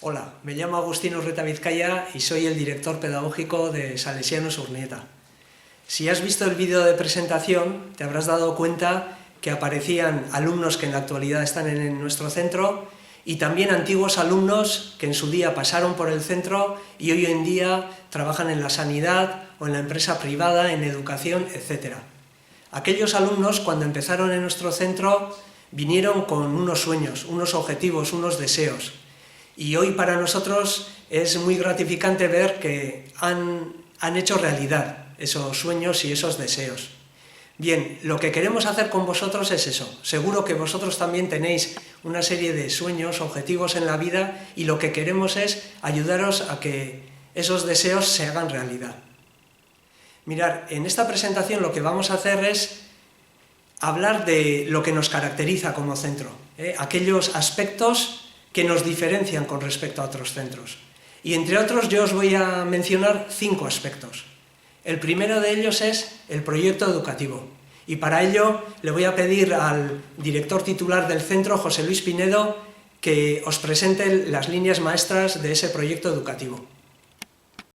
Hola, me llamo Agustín Urreta Vizcaya y soy el director pedagógico de Salesianos Urnieta. Si has visto el vídeo de presentación, te habrás dado cuenta que aparecían alumnos que en la actualidad están en nuestro centro y también antiguos alumnos que en su día pasaron por el centro y hoy en día trabajan en la sanidad o en la empresa privada, en educación, etc. Aquellos alumnos, cuando empezaron en nuestro centro, vinieron con unos sueños, unos objetivos, unos deseos. Y hoy para nosotros es muy gratificante ver que han hecho realidad esos sueños y esos deseos. Bien, lo que queremos hacer con vosotros es eso. Seguro que vosotros también tenéis una serie de sueños, objetivos en la vida y lo que queremos es ayudaros a que esos deseos se hagan realidad. Mirad, en esta presentación lo que vamos a hacer es hablar de lo que nos caracteriza como centro, aquellos aspectos que nos diferencian con respecto a otros centros. Y entre otros yo os voy a mencionar 5 aspectos. El primero de ellos es el proyecto educativo. Y para ello le voy a pedir al director titular del centro, José Luis Pinedo, que os presente las líneas maestras de ese proyecto educativo.